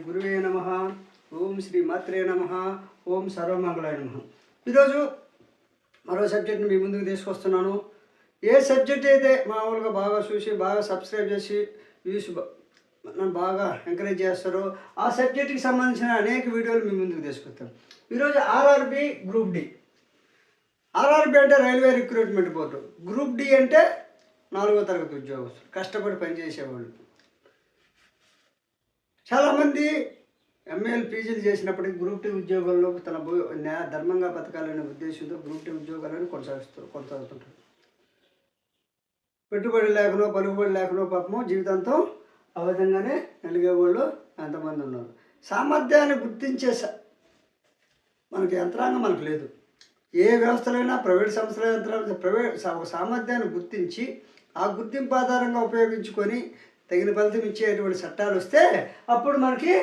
గురువే నమః. ఓం శ్రీ మాత్రే నమః. ఓం సర్వమంగళాయ నమః. ఈరోజు మరో సబ్జెక్ట్ని మీ ముందుకు తీసుకొస్తున్నాను. ఏ సబ్జెక్ట్ అయితే మామూలుగా బాగా చూసి బాగా సబ్స్క్రైబ్ చేసి వ్యూస్ నన్ను బాగా ఎంకరేజ్ చేస్తారో ఆ సబ్జెక్ట్కి సంబంధించిన అనేక వీడియోలు మీ ముందుకు తీసుకొస్తాను. ఈరోజు ఆర్ఆర్బి గ్రూప్ డి. ఆర్ఆర్బి అంటే railway recruitment board. Group D అంటే 4వ తరగతి ఉద్యోగస్తులు, కష్టపడి పనిచేసేవాళ్ళు. చాలామంది ఎంఏలు పీజీలు చేసినప్పటికీ గ్రూప్ టీ ఉద్యోగాల్లో తన ధర్మంగా బతకాలనే ఉద్దేశంతో గ్రూప్ టీ ఉద్యోగాలను కొనసాగుతుంటారు. పెట్టుబడి లేకనో పలుకుబడి లేకనో పాపము జీవితంతో ఆ విధంగానే నలిగే వాళ్ళు ఎంతమంది ఉన్నారు. సామర్థ్యాన్ని గుర్తించే మనకి యంత్రాంగం మనకు లేదు. ఏ వ్యవస్థలైనా ప్రైవేట్ సంస్థల యంత్రాలు సామర్థ్యాన్ని గుర్తించి ఆ గుర్తింపు ఆధారంగా ఉపయోగించుకొని తగిన ఫలితం ఇచ్చేటువంటి చట్టాలు వస్తే అప్పుడు మనకి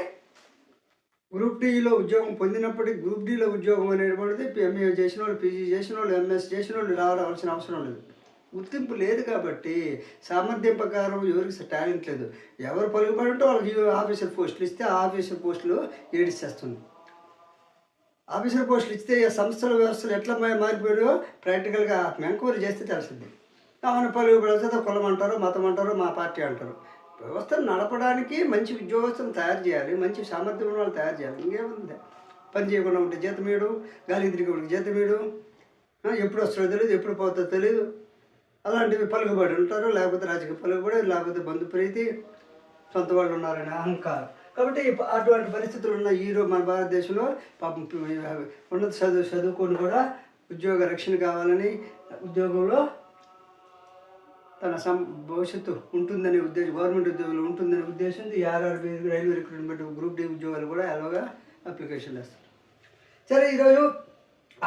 గ్రూప్ డీలో ఉద్యోగం పొందినప్పటికీ గ్రూప్ డీలో ఉద్యోగం అనేటువంటిది ఎంఏ చేసిన వాళ్ళు, పీజీ చేసిన వాళ్ళు, ఎంఎస్ చేసిన వాళ్ళు రావాల్సిన అవసరం లేదు. గుర్తింపు లేదు కాబట్టి సామర్థ్యం ప్రకారం ఎవరికి టాలెంట్ లేదు. ఎవరు పలుకుబడి ఉంటే వాళ్ళకి ఆఫీసర్ పోస్టులు ఇస్తే ఆ ఆఫీసర్ పోస్టులు ఏడిచేస్తుంది. ఆఫీసర్ పోస్టులు ఇస్తే సంస్థల వ్యవస్థలు ఎట్లా మారిపోయాయో ప్రాక్టికల్గా ఎంక్వైరీ చేస్తే తెలిసింది. అవును, పలుకుబడి కులం అంటారు, మతం అంటారు, మా పార్టీ అంటారు. వ్యవస్థను నడపడానికి మంచి ఉద్యోగస్తులను తయారు చేయాలి, మంచి సామర్థ్యం ఉన్న వాళ్ళు తయారు చేయాలి. ఇంకేముంది? పని చేయకుండా ఉంటే జీతమేడు, గాలి తిరిగి ఉంటే జీతమేడు, ఎప్పుడు వస్తుందో తెలియదు, ఎప్పుడు పోతుందో తెలియదు. అలాంటివి పలుకుబడి ఉంటారు, లేకపోతే రాజకీయ పలుకుబడి, లేకపోతే బంధుప్రీతి, సొంత వాళ్ళు ఉన్నారనే అహంకారం. కాబట్టి అటువంటి పరిస్థితులు ఉన్న ఈరోజు మన భారతదేశంలో పాపం ఉన్నత చదువుకొని కూడా ఉద్యోగ రక్షణ కావాలని, ఉద్యోగంలో తన భవిష్యత్తు ఉంటుందనే ఉద్దేశం, గవర్నమెంట్ ఉద్యోగులు ఉంటుందనే ఉద్దేశంతో ఈ RRB railway recruitment group D ఉద్యోగాలు కూడా ఎలాగా అప్లికేషన్లు వేస్తారు. సరే, ఈరోజు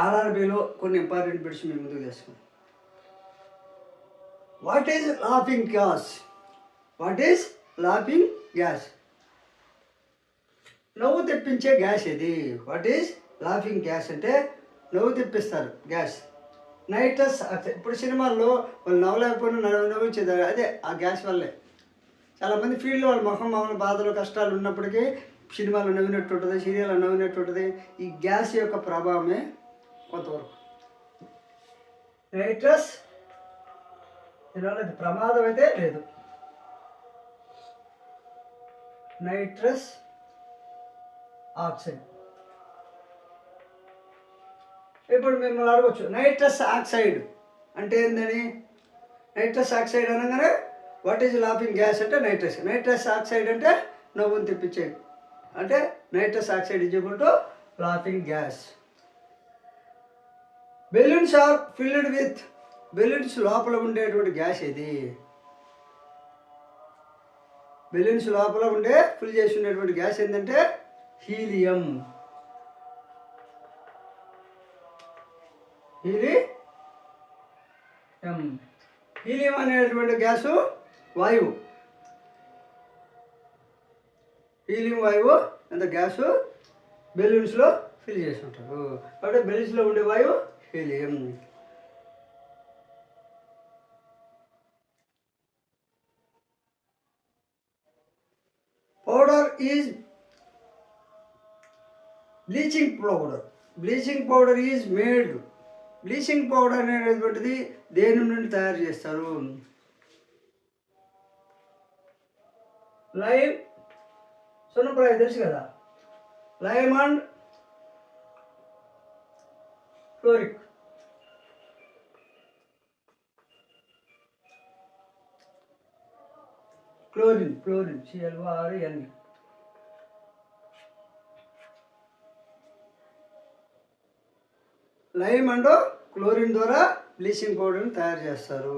ఆర్ఆర్బిలో కొన్ని ఇంపార్టెంట్ బిట్స్ మేము ముందుకు తెచ్చుకున్నాం. What is laughing gas? What is laughing gas? నవ్వు తెప్పించే గ్యాస్ ఇది. వాట్ ఈజ్ లాఫింగ్ గ్యాస్ అంటే నవ్వు తెప్పిస్తారు గ్యాస్. Nitrous oxide. ఇప్పుడు సినిమాల్లో వాళ్ళు నవ్వలేకపోయినా నవ్వించేది అదే ఆ గ్యాస్ వల్లే. చాలామంది ఫీల్డ్లో వాళ్ళ మామూలు బాధలు కష్టాలు ఉన్నప్పటికీ సినిమాలో నవ్వినట్టు ఉంటుంది, సీరియల్లో నవ్వినట్టు ఉంటుంది. ఈ గ్యాస్ యొక్క ప్రభావమే కొంతవరకు. నైట్రస్ దీనివల్ల ప్రమాదం అయితే లేదు. Nitrous oxide. ఇప్పుడు మిమ్మల్ని అడగచ్చు, నైట్రస్ ఆక్సైడ్ అంటే ఏందని? నైట్రస్ ఆక్సైడ్ అనగానే వాట్ ఈజ్ లాఫింగ్ గ్యాస్ అంటే నైట్రస్ ఆక్సైడ్ అంటే నవ్వును తెప్పించేది. అంటే nitrous oxide is equal to laughing gas. Balloons are filled with. Balloons లోపల ఉండేటువంటి గ్యాస్ ఇది. బెలూన్స్ లోపల ఉండే ఫిల్ చేసి ఉండేటువంటి గ్యాస్ ఏంటంటే హీలియం. హీలియం అనేటువంటి గ్యాసు వాయువు. హీలియం వాయువు అంత గ్యాసు బెలూన్స్లో ఫిల్ చేసి ఉంటారు. కాబట్టి బెలూన్స్లో ఉండే వాయువు helium. Powder is bleaching powder. Bleaching powder is made. Bleaching powder అనేటువంటిది దేని నుండి తయారు చేస్తారు? లైమ్, సున్నప్రాయ తెలుసు కదా, lime and chloric. Chlorine ClORN. Lime and chlorine ద్వారా బ్లీచింగ్ పౌడర్ని తయారు చేస్తారు.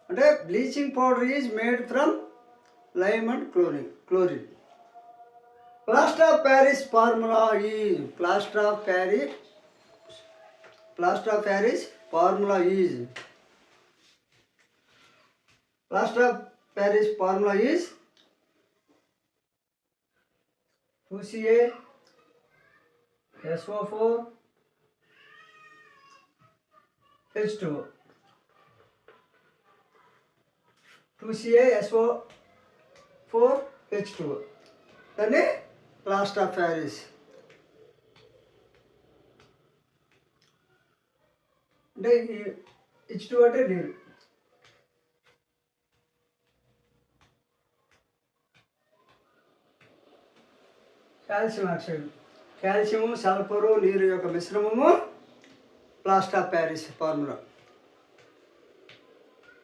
అంటే bleaching powder is made from lime and chlorine. Plaster of Paris formula is. Plaster of Paris formula is. Plaster of Paris formula is 2Ca SO4 H2O. 2Ca SO4 H2O. దాన్ని plaster of Paris. అంటే H2 అంటే నీరు. Calcium oxide, calcium, sulphur, నీరు యొక్క మిశ్రమము plaster of Paris formula.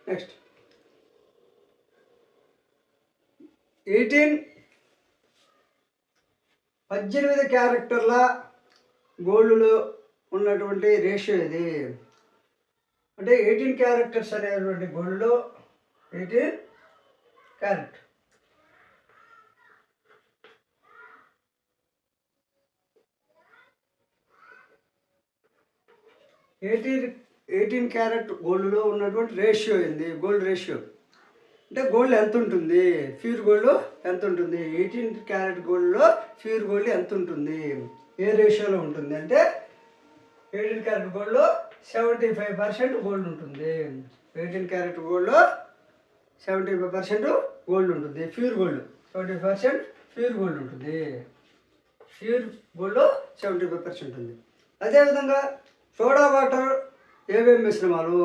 Next 18 క్యారెక్టర్ల గోల్డ్లో ఉన్నటువంటి రేషియో ఇది. అంటే 18 క్యారెక్టర్స్ అనేటువంటి గోల్డ్లో 18 క్యారెట్. ఎయిటీన్ క్యారెట్ గోల్డ్లో ఉన్నటువంటి రేషియో ఏంది? గోల్డ్ రేషియో అంటే గోల్డ్ ఎంత ఉంటుంది, ప్యూర్ గోల్డ్ ఎంత ఉంటుంది, 18 క్యారెట్ గోల్డ్లో ప్యూర్ గోల్డ్ ఎంత ఉంటుంది, ఏ రేషియోలో ఉంటుంది అంటే 18 క్యారెట్ గోల్డ్లో 75% గోల్డ్ ఉంటుంది. 18 క్యారెట్ గోల్డ్లో 75% గోల్డ్ ఉంటుంది. ప్యూర్ గోల్డ్ 75% ప్యూర్ గోల్డ్ ఉంటుంది. ప్యూర్ గోల్డ్ 75% ఉంటుంది. అదేవిధంగా సోడా వాటర్ ఏమేమి మిశ్రమాలు?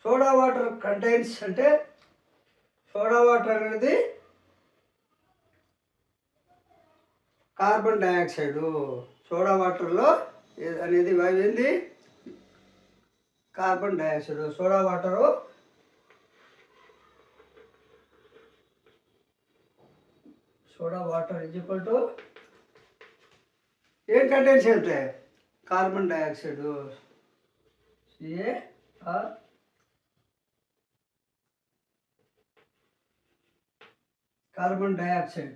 సోడా వాటర్ కంటైన్స్ అంటే సోడా వాటర్ అనేది కార్బన్ డైఆక్సైడు. సోడా వాటర్లో అనేది ఏంది? Carbon dioxide. Soda water is equal to ఏం కంటైన్స్ అంటే carbon dioxide, CaR. Carbon dioxide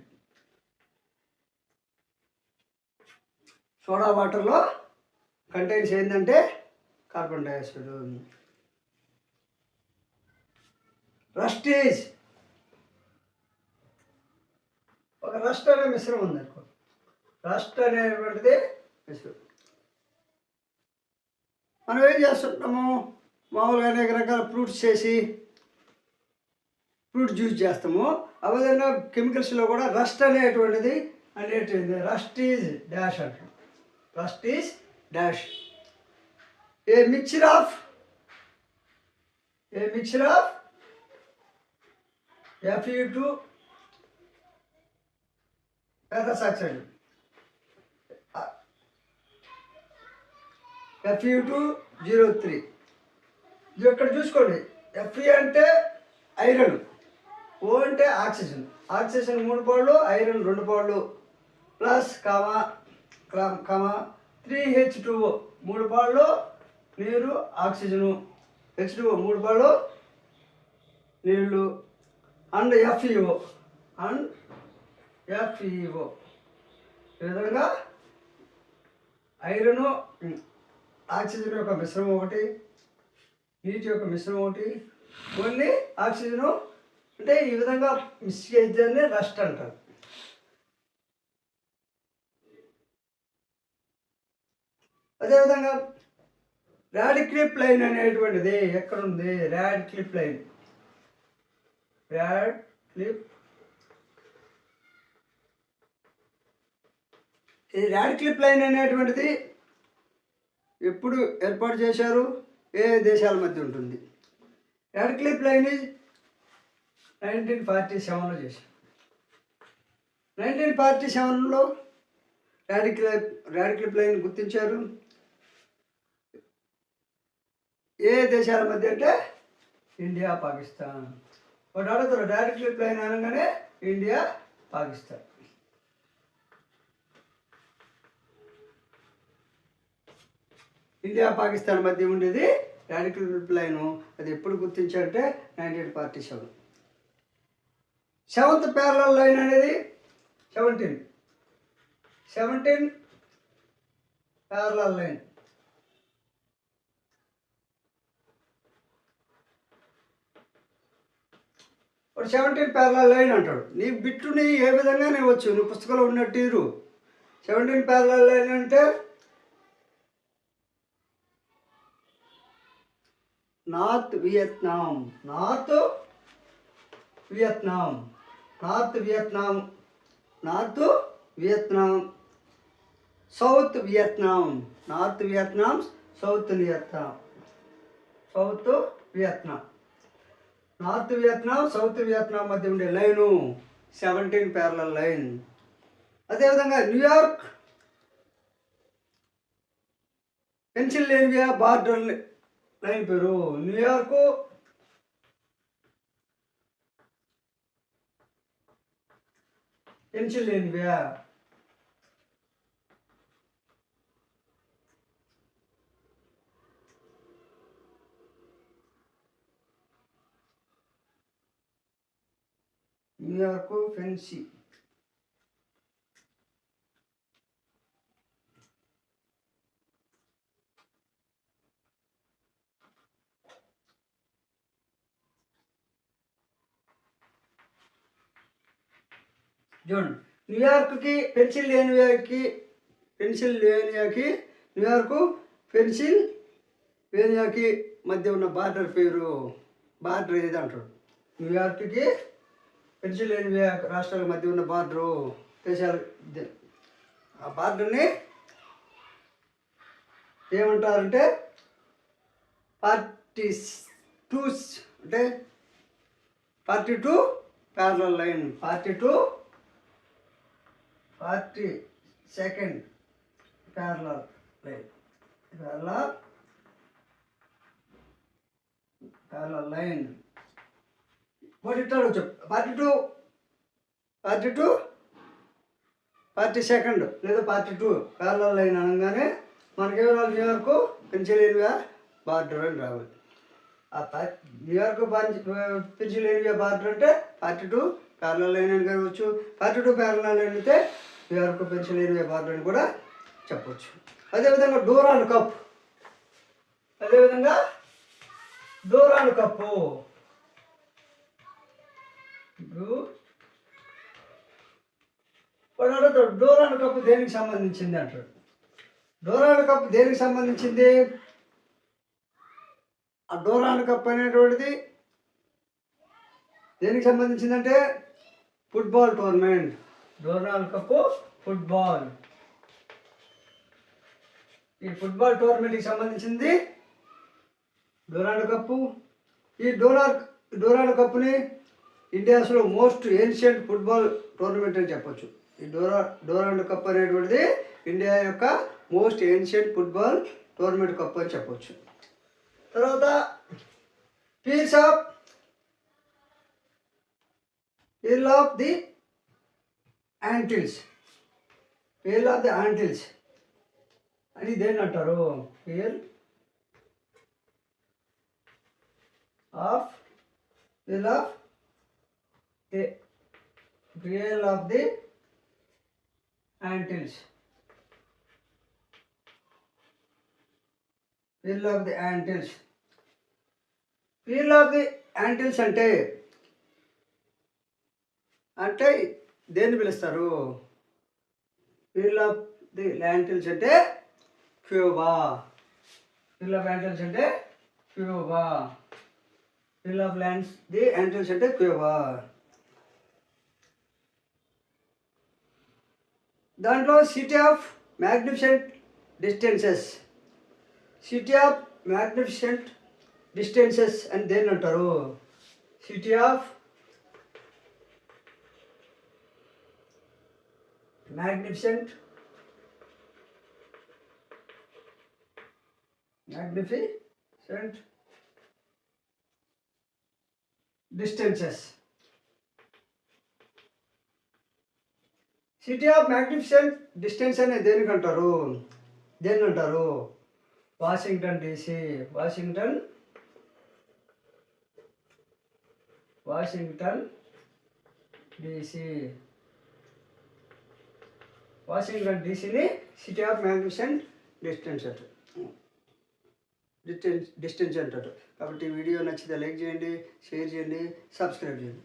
soda వాటర్లో కంటైన్స్ ఏంటంటే కార్బన్ డైఆక్సైడ్. రస్టీజ్ ఒక రస్ట్ అనే మిశ్రమం ఉంది అనుకో. రస్ట్ అనేటువంటిది మిశ్రమం. మనం ఏం చేస్తుంటాము? మామూలుగా అనేక రకాల ఫ్రూట్స్ చేసి ఫ్రూట్ జ్యూస్ చేస్తాము. ఆ విధంగా కెమికల్స్లో కూడా రస్ట్ అనేటువంటిది రస్ట్ ఈజ్ డాష్ అంటాం. Rust is dash A mixture of Fe2 ferrous oxide, Fe2O3. ఇది ఇక్కడ చూసుకోండి. Fe అంటే ఐరన్, O అంటే ఆక్సిజన్. ఆక్సిజన్ 3 పాళ్ళు, ఐరన్ 2 పాళ్ళు, ప్లస్ కామా 3H2O 3 పాళ్ళు నీరు, ఆక్సిజను, H2O 3 పాళ్ళు నీళ్ళు, అండ్ FeO. ఈ విధంగా ఐరను, ఆక్సిజన్ యొక్క మిశ్రమం ఒకటి, నీటి యొక్క మిశ్రమం ఒకటి, కొన్ని ఆక్సిజను అంటే ఈ విధంగా మిక్స్ చేద్దాన్ని రస్ట్ అంటారు. అదేవిధంగా రాడిక్లిప్ లైన్ అనేటువంటిది ఎక్కడుంది? Radcliffe line. ఈ రాడిక్లిప్ లైన్ అనేటువంటిది ఎప్పుడు ఏర్పాటు చేశారు? ఏ దేశాల మధ్య ఉంటుంది? రాడిక్లిప్ లైన్ 1947లో చేశారు. 1947లో రాడిక్లిప్ లైన్ గుర్తించారు. ఏ దేశాల మధ్య అంటే ఇండియా, పాకిస్తాన్. ఒకటి అడుగుతారు రాడిక్లిప్ లైన్ అనగానే ఇండియా, పాకిస్తాన్. ఇండియా పాకిస్తాన్ మధ్య ఉండేది రాడిక్లిప్ లైను. అది ఎప్పుడు గుర్తించారంటే 1947. 7th ప్యారలల్ లైన్ అనేది 17 ప్యారలల్ లైన్. ఒక 17 ప్యారలల్ లైన్ అంటాడు. నీ బిట్టుని ఏ విధంగా నేవచ్చు, నువ్వు పుస్తకంలో ఉన్నట్టు తీరు. 17 ప్యారలల్ లైన్ అంటే north Vietnam, north Vietnam, north Vietnam, south Vietnam, north Vietnam, south Vietnam, south Vietnam, north Vietnam, south Vietnam మధ్య ఉండే లైను 17 ప్యారలల్ లైన్. అదేవిధంగా న్యూయార్క్ పెన్సిల్వేనియా బార్డర్ లైన్ పేరు. న్యూయార్క్ పెన్సిల్వేనియా, న్యూయార్క్ ఫెన్సీ, చూడండి న్యూయార్క్కి పెన్సిల్వేనియాకి New York పెన్సిల్వేనియాకి మధ్య ఉన్న border పేరు, border ఏది అంటారు. న్యూయార్క్కి పెన్సిల్వేనియా రాష్ట్రాల మధ్య ఉన్న బార్డరు దేశాలు, ఆ బార్డర్ని ఏమంటారంటే 42 అంటే 42 parallel line, 42 parallel line, parallel line. వాటి ఇట్లా చెప్పు 42 లేదా 42 ప్యారలల్ లైన్ అనగానే మనకి న్యూయార్క్ పెన్సిల్వేనియా బార్డర్ అని రావాలి. ఆ న్యూయార్క్ పెన్సిల్వేనియా బార్డర్ అంటే 42 ప్యారలల్ లైన్ అని కావచ్చు. 42 ప్యారలల్ లైన్ అయితే న్యూయార్క్ పెన్సిల్వేనియా బార్డర్ అని కూడా చెప్పవచ్చు. అదేవిధంగా డూరాండ్ కప్, డూరాండ్ కప్ దేనికి సంబంధించింది అంటారు. డూరాండ్ కప్ దేనికి సంబంధించింది? ఆ డూరాండ్ కప్ అనేటువంటిది దేనికి సంబంధించిందంటే ఫుట్బాల్ టోర్నమెంట్. డూరాండ్ కప్ ఫుట్బాల్, ఈ ఫుట్బాల్ టోర్నమెంట్కి సంబంధించింది డూరాండ్ కప్పు. ఈ డూరాండ్ కప్ని ఇండియాస్లో మోస్ట్ ఏన్షియంట్ ఫుట్బాల్ టోర్నమెంట్ అని చెప్పొచ్చు. ఈ డూరాండ్ కప్ అనేటువంటిది ఇండియా యొక్క most ancient football tournament cup అని చెప్పొచ్చు. తర్వాత పీర్ల్ ఆఫ్ ది యాంటిల్స్, అని దేన్ని అంటారు? Pearl of the Antilles, pearl of the Antilles. Pearl of the Antilles అంటే దేన్ని పిలుస్తారు? పీర్ల్ ఆఫ్ ది యాంటిల్స్ అంటే క్యూబా. పీర్ల్ ఆఫ్ యాంటిల్స్ అంటే క్యూబా. పీర్ల్ ఆఫ్ ది యాంటిల్స్ అంటే క్యూబా. దాంట్లో సిటీ ఆఫ్ మ్యాగ్నిఫిసెంట్ డిస్టెన్సెస్ అని దేన్ని అంటారు? City of magnificent distances. City of magnificent distance అనేది దేన్ని అంటారు? Washington DC. వాషింగ్టన్ డీసీని సిటీ ఆఫ్ మ్యాగ్నిఫిసెంట్ డిస్టెన్స్ అంటారు. కాబట్టి ఈ వీడియో నచ్చితే లైక్ చేయండి, షేర్ చేయండి, సబ్స్క్రైబ్ చేయండి.